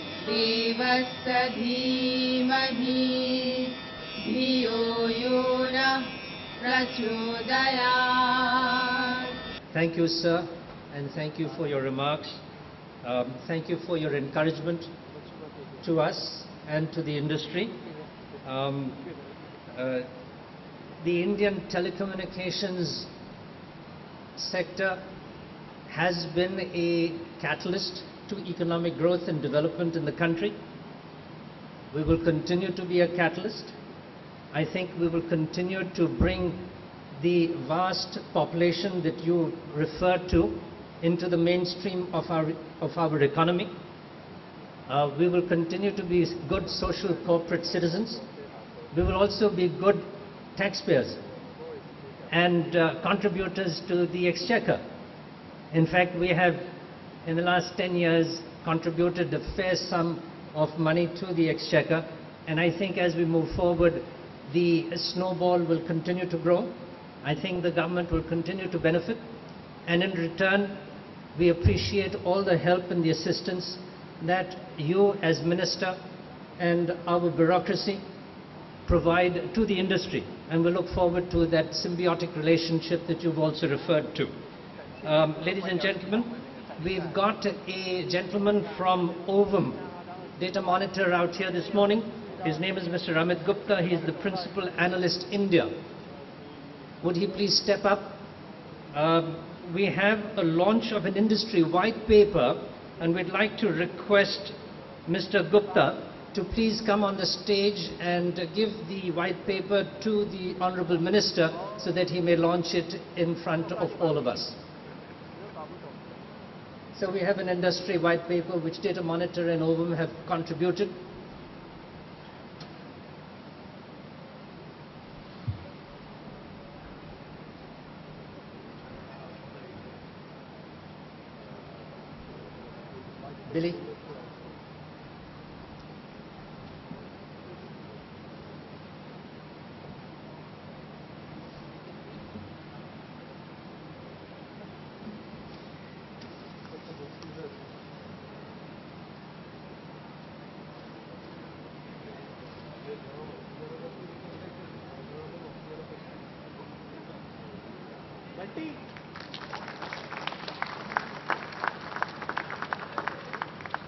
भर्गोदेवस्य धीमहि धियो यो नः प्रचोदयात्. Thank you, sir, and thank you for your remarks. Thank you for your encouragement to us and to the industry. The Indian telecommunications sector has been a catalyst to economic growth and development in the country. We will continue to be a catalyst. I think we will continue to bring the vast population that you referred to into the mainstream of our economy. We will continue to be good social corporate citizens. We will also be good taxpayers and contributors to the exchequer. In fact, we have, in the last 10 years, contributed a fair sum of money to the exchequer, and I think as we move forward, the snowball will continue to grow. I think the government will continue to benefit, and in return, we appreciate all the help and the assistance that you as Minister and our bureaucracy provide to the industry, and we look forward to that symbiotic relationship that you've also referred to. Ladies and gentlemen, we've got a gentleman from Ovum Data Monitor out here this morning. His name is Mr. Amit Gupta. He is the Principal Analyst India. Would he please step up? We have a launch of an industry white paper, and we'd like to request Mr. Gupta to please come on the stage and give the white paper to the Honorable Minister so that he may launch it in front of all of us. So we have an industry white paper which Data Monitor and Ovum have contributed. Billy?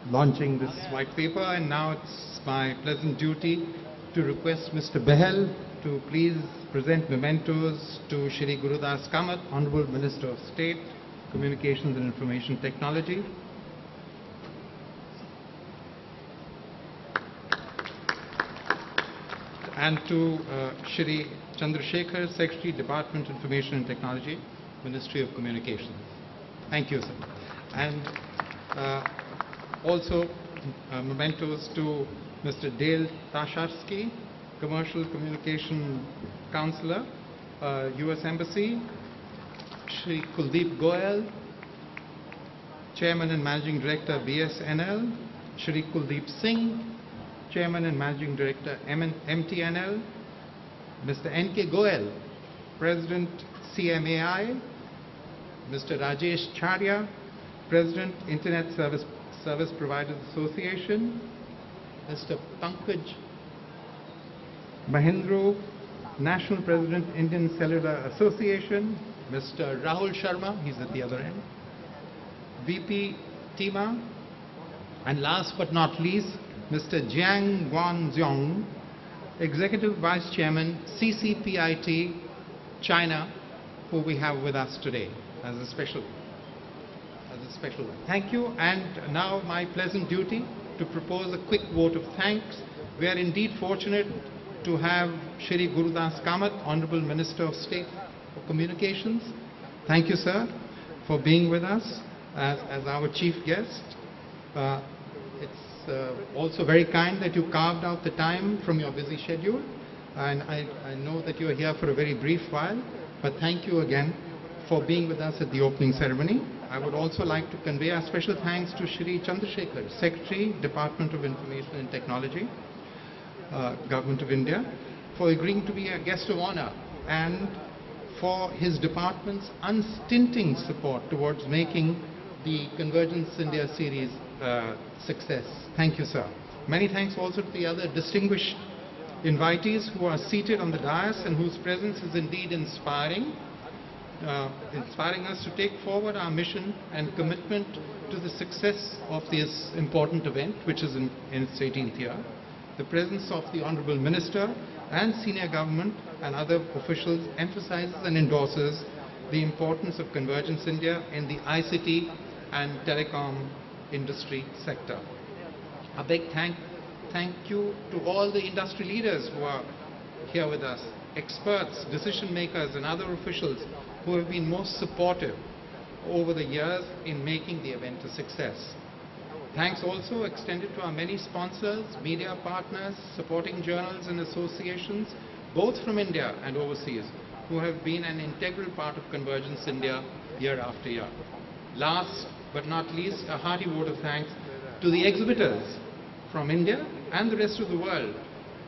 Launching this white paper, and now it's my pleasant duty to request Mr. Behel to please present mementos to Shri Gurudas Kamath, Honorable Minister of State, Communications and Information Technology. And to Shri Chandrasekhar, Secretary, Department of Information and Technology, Ministry of Communications. Thank you, sir. And also mementos to Mr. Dale Tasharsky, Commercial Communication Counselor, U.S. Embassy, Shri Kuldeep Goyal, Chairman and Managing Director, BSNL, Shri Kuldeep Singh, Chairman and Managing Director, MTNL, Mr. N.K. Goyal, President, CMAI, Mr. Rajesh Charya, President, Internet Service Providers Association, Mr. Pankaj Mahindra, National President, Indian Cellular Association, Mr. Rahul Sharma, he's at the other end, VP Tima, and last but not least, Mr. Jiang Guanzhong, Executive Vice Chairman, CCPIT China, who we have with us today as a special one. Thank you, and now my pleasant duty to propose a quick vote of thanks. We are indeed fortunate to have Shri Gurudas Kamath, Honorable Minister of State for Communications. Thank you, sir, for being with us as our chief guest. It's also very kind that you carved out the time from your busy schedule, and I know that you are here for a very brief while, but thank you again for being with us at the opening ceremony. I would also like to convey our special thanks to Shri Chandrasekhar, Secretary, Department of Information and Technology, Government of India, for agreeing to be a guest of honor and for his department's unstinting support towards making the Convergence India series success. Thank you, sir. Many thanks also to the other distinguished invitees who are seated on the dais and whose presence is indeed inspiring us to take forward our mission and commitment to the success of this important event, which is in its 18th year. The presence of the Honorable Minister and senior government and other officials emphasizes and endorses the importance of Convergence India in the ICT and telecom industry sector. A big thank you to all the industry leaders who are here with us, experts, decision makers and other officials who have been most supportive over the years in making the event a success. Thanks also extended to our many sponsors, media partners, supporting journals and associations, both from India and overseas, who have been an integral part of Convergence India year after year. Last but not least, a hearty vote of thanks to the exhibitors from India and the rest of the world,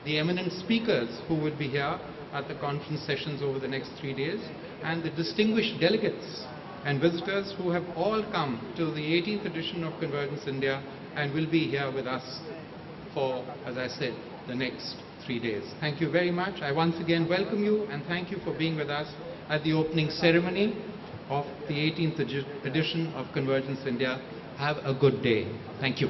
the eminent speakers who will be here at the conference sessions over the next 3 days, and the distinguished delegates and visitors who have all come to the 18th edition of Convergence India and will be here with us for, as I said, the next 3 days. Thank you very much. I once again welcome you and thank you for being with us at the opening ceremony of the 18th edition of Convergence India. Have a good day. Thank you.